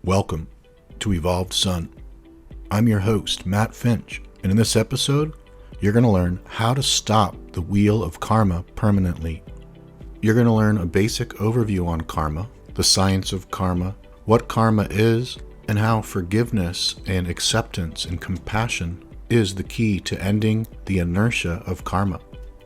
Welcome to Evolved Sun. I'm your host, Matt Finch, and in this episode, you're going to learn how to stop the wheel of karma permanently. You're going to learn a basic overview on karma, the science of karma, what karma is, and how forgiveness and acceptance and compassion is the key to ending the inertia of karma.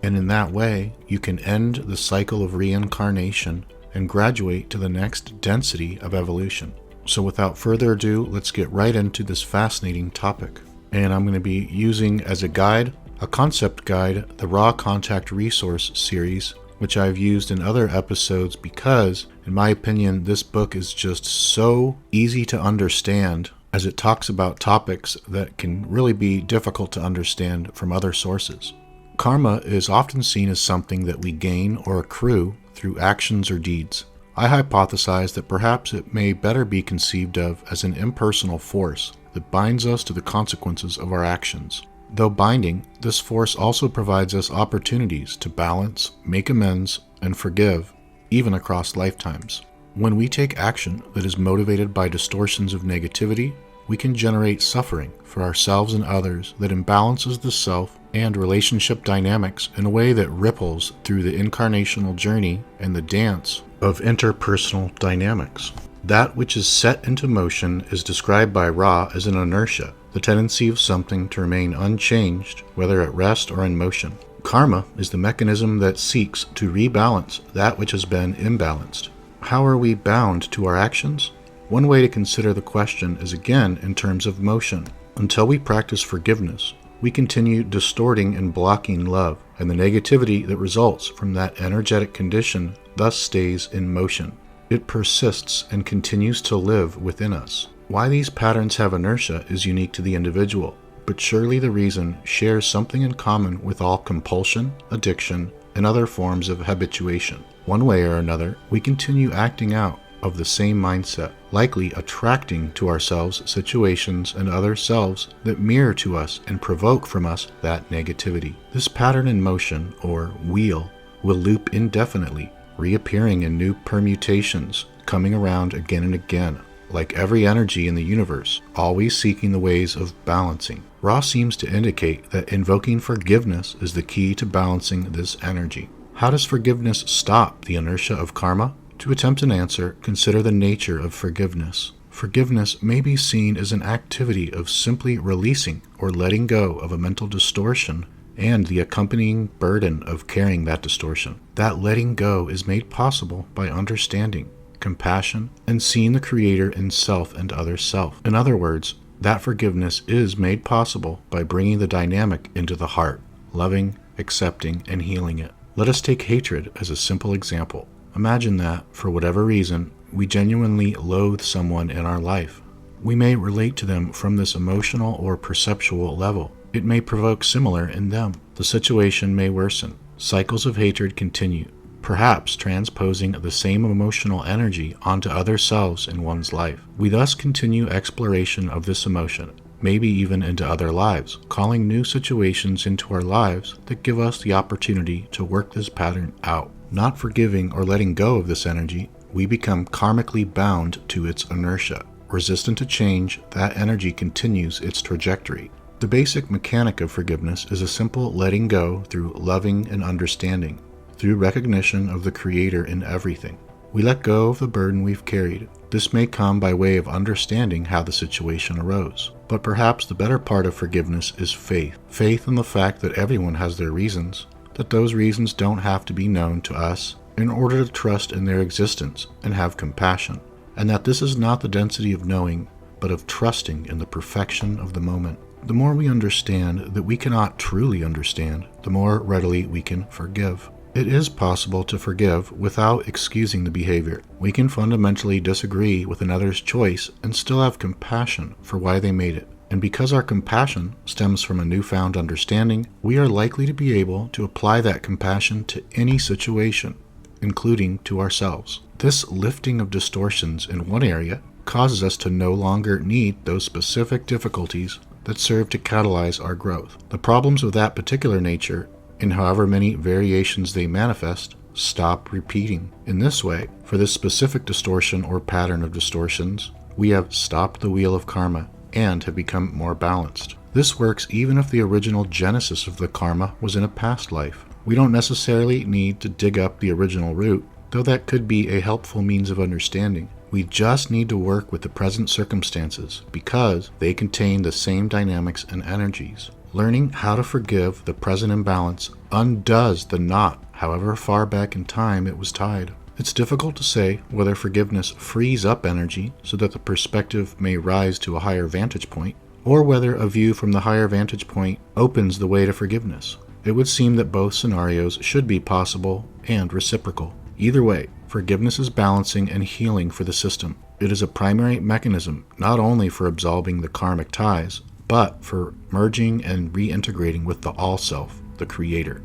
And in that way, you can end the cycle of reincarnation and graduate to the next density of evolution. So without further ado, let's get right into this fascinating topic. And I'm going to be using as a guide, a concept guide, the Raw Contact Resource series, which I've used in other episodes because, in my opinion, this book is just so easy to understand as it talks about topics that can really be difficult to understand from other sources. Karma is often seen as something that we gain or accrue through actions or deeds. I hypothesize that perhaps it may better be conceived of as an impersonal force that binds us to the consequences of our actions. Though binding, this force also provides us opportunities to balance, make amends, and forgive, even across lifetimes. When we take action that is motivated by distortions of negativity, we can generate suffering for ourselves and others that imbalances the self and relationship dynamics in a way that ripples through the incarnational journey and the dance of interpersonal dynamics. That which is set into motion is described by Ra as an inertia, the tendency of something to remain unchanged, whether at rest or in motion. Karma is the mechanism that seeks to rebalance that which has been imbalanced. How are we bound to our actions? One way to consider the question is again in terms of motion. Until we practice forgiveness, we continue distorting and blocking love, and the negativity that results from that energetic condition thus stays in motion. It persists and continues to live within us. Why these patterns have inertia is unique to the individual, but surely the reason shares something in common with all compulsion, addiction, and other forms of habituation. One way or another, we continue acting out of the same mindset, likely attracting to ourselves situations and other selves that mirror to us and provoke from us that negativity. This pattern in motion, or wheel, will loop indefinitely, reappearing in new permutations, coming around again and again, like every energy in the universe, always seeking the ways of balancing. Ra seems to indicate that invoking forgiveness is the key to balancing this energy. How does forgiveness stop the inertia of karma? To attempt an answer, consider the nature of forgiveness. Forgiveness may be seen as an activity of simply releasing or letting go of a mental distortion and the accompanying burden of carrying that distortion. That letting go is made possible by understanding, compassion, and seeing the Creator in self and other-self. In other words, that forgiveness is made possible by bringing the dynamic into the heart, loving, accepting, and healing it. Let us take hatred as a simple example. Imagine that, for whatever reason, we genuinely loathe someone in our life. We may relate to them from this emotional or perceptual level. It may provoke similar in them. The situation may worsen. Cycles of hatred continue, perhaps transposing the same emotional energy onto other selves in one's life. We thus continue exploration of this emotion, maybe even into other lives, calling new situations into our lives that give us the opportunity to work this pattern out. Not forgiving or letting go of this energy, we become karmically bound to its inertia. Resistant to change, that energy continues its trajectory. The basic mechanic of forgiveness is a simple letting go through loving and understanding, through recognition of the Creator in everything. We let go of the burden we've carried. This may come by way of understanding how the situation arose. But perhaps the better part of forgiveness is faith. Faith in the fact that everyone has their reasons, that those reasons don't have to be known to us in order to trust in their existence and have compassion, and that this is not the density of knowing, but of trusting in the perfection of the moment. The more we understand that we cannot truly understand, the more readily we can forgive. It is possible to forgive without excusing the behavior. We can fundamentally disagree with another's choice and still have compassion for why they made it. And because our compassion stems from a newfound understanding, we are likely to be able to apply that compassion to any situation, including to ourselves. This lifting of distortions in one area causes us to no longer need those specific difficulties that serve to catalyze our growth. The problems of that particular nature, in however many variations they manifest, stop repeating. In this way, for this specific distortion or pattern of distortions, we have stopped the wheel of karma and have become more balanced. This works even if the original genesis of the karma was in a past life. We don't necessarily need to dig up the original root, though that could be a helpful means of understanding. We just need to work with the present circumstances because they contain the same dynamics and energies. Learning how to forgive the present imbalance undoes the knot, however far back in time it was tied. It's difficult to say whether forgiveness frees up energy so that the perspective may rise to a higher vantage point, or whether a view from the higher vantage point opens the way to forgiveness. It would seem that both scenarios should be possible and reciprocal. Either way, forgiveness is balancing and healing for the system. It is a primary mechanism not only for absolving the karmic ties, but for merging and reintegrating with the all-self, the creator.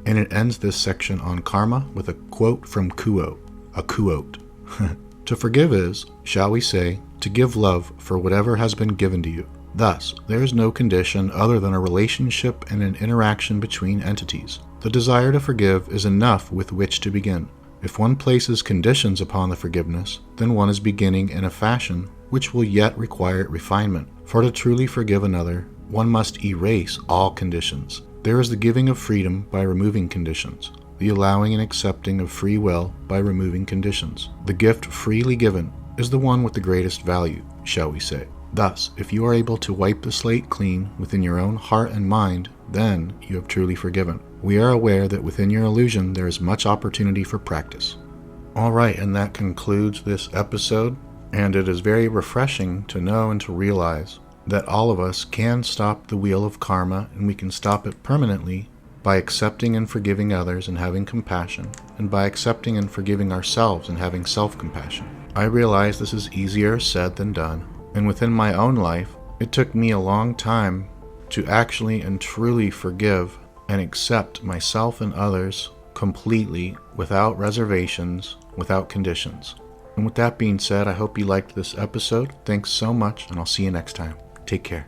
And it ends this section on karma with a quote from Kuo, a quote. To forgive is, shall we say, to give love for whatever has been given to you. Thus, there is no condition other than a relationship and an interaction between entities. The desire to forgive is enough with which to begin. If one places conditions upon the forgiveness, then one is beginning in a fashion which will yet require refinement. For to truly forgive another, one must erase all conditions. There is the giving of freedom by removing conditions, the allowing and accepting of free will by removing conditions. The gift freely given is the one with the greatest value, shall we say. Thus, if you are able to wipe the slate clean within your own heart and mind, then you have truly forgiven. We are aware that within your illusion there is much opportunity for practice. Alright, and that concludes this episode, and it is very refreshing to know and to realize that all of us can stop the wheel of karma, and we can stop it permanently by accepting and forgiving others and having compassion, and by accepting and forgiving ourselves and having self-compassion. I realize this is easier said than done, and within my own life, it took me a long time to actually and truly forgive and accept myself and others completely, without reservations, without conditions. And with that being said, I hope you liked this episode. Thanks so much, and I'll see you next time. Take care.